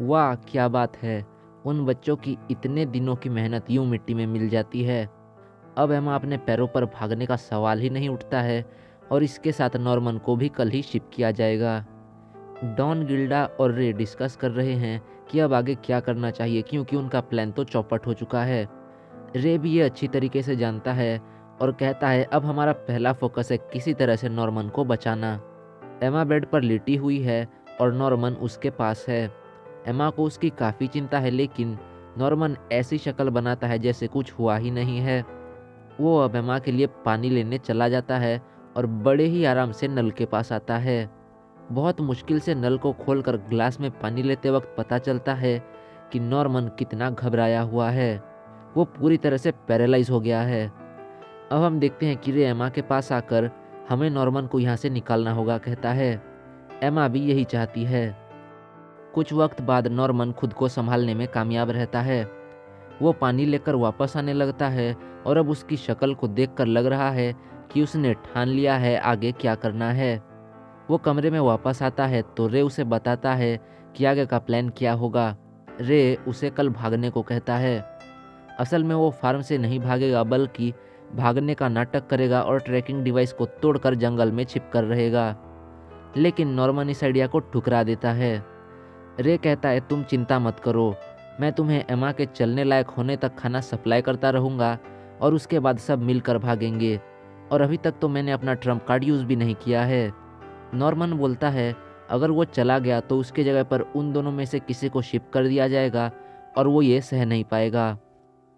वाह क्या बात है, उन बच्चों की इतने दिनों की मेहनत यूं मिट्टी में मिल जाती है। अब एमा अपने पैरों पर भागने का सवाल ही नहीं उठता है और इसके साथ नॉर्मन को भी कल ही शिप किया जाएगा। डॉन, गिल्डा और रे डिस्कस कर रहे हैं कि अब आगे क्या करना चाहिए, क्योंकि उनका प्लान तो चौपट हो चुका है। रे भी ये अच्छी तरीके से जानता है और कहता है अब हमारा पहला फोकस है किसी तरह से नॉर्मन को बचाना। एमा बेड पर लेटी हुई है और नॉर्मन उसके पास है। एमा को उसकी काफ़ी चिंता है, लेकिन नॉर्मन ऐसी शक्ल बनाता है जैसे कुछ हुआ ही नहीं है। वो अब एमा के लिए पानी लेने चला जाता है और बड़े ही आराम से नल के पास आता है। बहुत मुश्किल से नल को खोलकर ग्लास में पानी लेते वक्त पता चलता है कि नॉर्मन कितना घबराया हुआ है। वो पूरी तरह से पैरालाइज हो गया है। अब हम देखते हैं कि रे एमा के पास आकर हमें नॉर्मन को यहाँ से निकालना होगा कहता है। एमा भी यही चाहती है। कुछ वक्त बाद नॉर्मन खुद को संभालने में कामयाब रहता है। वो पानी लेकर वापस आने लगता है और अब उसकी शक्ल को देखकर लग रहा है कि उसने ठान लिया है आगे क्या करना है। वो कमरे में वापस आता है तो रे उसे बताता है कि आगे का प्लान क्या होगा। रे उसे कल भागने को कहता है। असल में वो फार्म से नहीं भागेगा, बल्कि भागने का नाटक करेगा और ट्रैकिंग डिवाइस को तोड़कर जंगल में छिप कर रहेगा। लेकिन नॉर्मन इस आइडिया को ठुकरा देता है। रे कहता है तुम चिंता मत करो, मैं तुम्हें एमा के चलने लायक होने तक खाना सप्लाई करता रहूँगा और उसके बाद सब मिलकर भागेंगे। और अभी तक तो मैंने अपना ट्रम्प कार्ड यूज़ भी नहीं किया है। नॉर्मन बोलता है अगर वो चला गया तो उसके जगह पर उन दोनों में से किसी को शिप कर दिया जाएगा और वो ये सह नहीं पाएगा।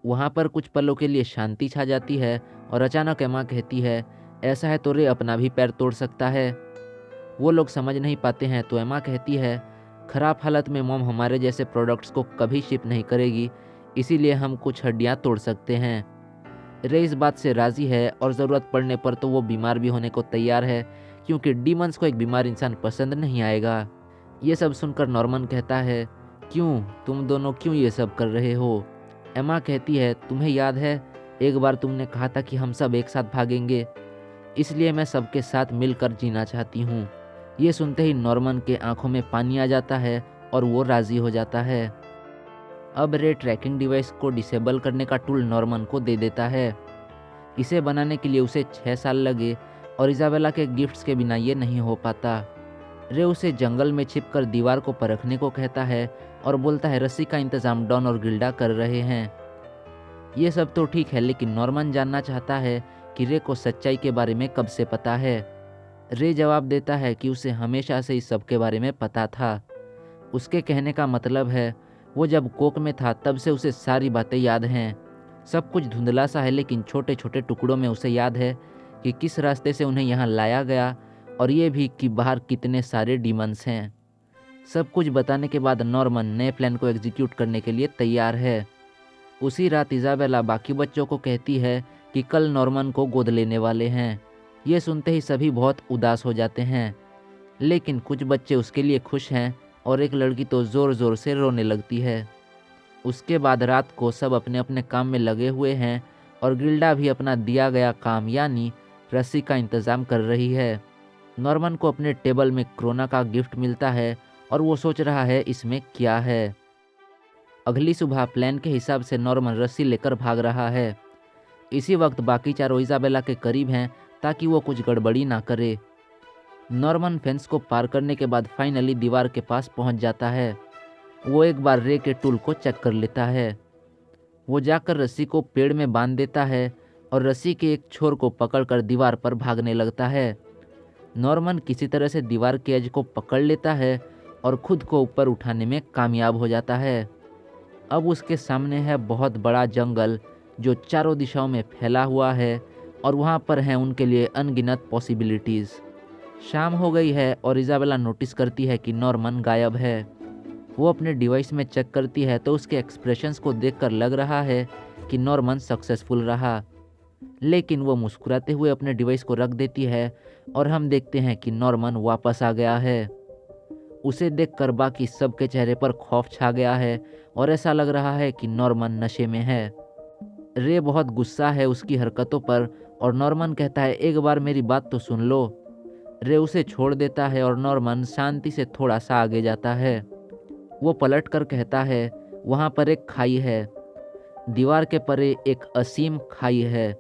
वहाँ पर कुछ पलों के लिए शांति छा जाती है और अचानक एमा कहती है ऐसा है तो रे अपना भी पैर तोड़ सकता है। वो लोग समझ नहीं पाते हैं तो एमा कहती है खराब हालत में मॉम हमारे जैसे प्रोडक्ट्स को कभी शिप नहीं करेगी, इसीलिए हम कुछ हड्डियाँ तोड़ सकते हैं। रे इस बात से राज़ी है और ज़रूरत पड़ने पर तो वो बीमार भी होने को तैयार है, क्योंकि डीमंस को एक बीमार इंसान पसंद नहीं आएगा। ये सब सुनकर नॉर्मन कहता है क्यों, तुम दोनों क्यों ये सब कर रहे हो। एमा कहती है तुम्हें याद है एक बार तुमने कहा था कि हम सब एक साथ भागेंगे, इसलिए मैं सबके साथ मिलकर जीना चाहती हूँ। ये सुनते ही नॉर्मन के आंखों में पानी आ जाता है और वो राज़ी हो जाता है। अब रे ट्रैकिंग डिवाइस को डिसेबल करने का टूल नॉर्मन को दे देता है। इसे बनाने के लिए उसे 6 साल लगे और इजाबेला के गिफ्ट्स के बिना ये नहीं हो पाता। रे उसे जंगल में छिपकर दीवार को परखने को कहता है और बोलता है रस्सी का इंतजाम डॉन और गिल्डा कर रहे हैं। ये सब तो ठीक है, लेकिन नॉर्मन जानना चाहता है कि रे को सच्चाई के बारे में कब से पता है। रे जवाब देता है कि उसे हमेशा से इस सब के बारे में पता था। उसके कहने का मतलब है वो जब कोक में था तब से उसे सारी बातें याद हैं। सब कुछ धुंधला सा है, लेकिन छोटे छोटे टुकड़ों में उसे याद है कि किस रास्ते से उन्हें यहाँ लाया गया और ये भी कि बाहर कितने सारे डीमंस हैं। सब कुछ बताने के बाद नॉर्मन नए प्लान को एग्जीक्यूट करने के लिए तैयार है। उसी रात इजाबेला बाकी बच्चों को कहती है कि कल नॉर्मन को गोद लेने वाले हैं। ये सुनते ही सभी बहुत उदास हो जाते हैं, लेकिन कुछ बच्चे उसके लिए खुश हैं और एक लड़की तो ज़ोर ज़ोर से रोने लगती है। उसके बाद रात को सब अपने अपने काम में लगे हुए हैं और गिल्डा भी अपना दिया गया काम यानी रस्सी का इंतज़ाम कर रही है। नॉर्मन को अपने टेबल में कोरोना का गिफ्ट मिलता है और वो सोच रहा है इसमें क्या है। अगली सुबह प्लान के हिसाब से नॉर्मन रस्सी लेकर भाग रहा है। इसी वक्त बाकी चारों इजाबेला के करीब हैं ताकि वो कुछ गड़बड़ी ना करे। नॉर्मन फेंस को पार करने के बाद फाइनली दीवार के पास पहुंच जाता है। वो एक बार रे के टूल को चेक कर लेता है। वो जाकर रस्सी को पेड़ में बांध देता है और रस्सी के एक छोर को पकड़कर दीवार पर भागने लगता है। नॉर्मन किसी तरह से दीवार के एज को पकड़ लेता है और खुद को ऊपर उठाने में कामयाब हो जाता है। अब उसके सामने है बहुत बड़ा जंगल जो चारों दिशाओं में फैला हुआ है और वहाँ पर हैं उनके लिए अनगिनत पॉसिबिलिटीज़। शाम हो गई है और इजाबेला नोटिस करती है कि नॉर्मन गायब है। वो अपने डिवाइस में चेक करती है तो उसके एक्सप्रेशंस को देखकर लग रहा है कि नॉर्मन सक्सेसफुल रहा, लेकिन वो मुस्कुराते हुए अपने डिवाइस को रख देती है और हम देखते हैं कि नॉर्मन वापस आ गया है। उसे देखकर बाकी सबके चेहरे पर खौफ छा गया है और ऐसा लग रहा है कि नॉर्मन नशे में है। रे बहुत गुस्सा है उसकी हरकतों पर और नॉर्मन कहता है एक बार मेरी बात तो सुन लो। रे उसे छोड़ देता है और नॉर्मन शांति से थोड़ा सा आगे जाता है। वो पलट कर कहता है, वहाँ पर एक खाई है, दीवार के परे एक असीम खाई है।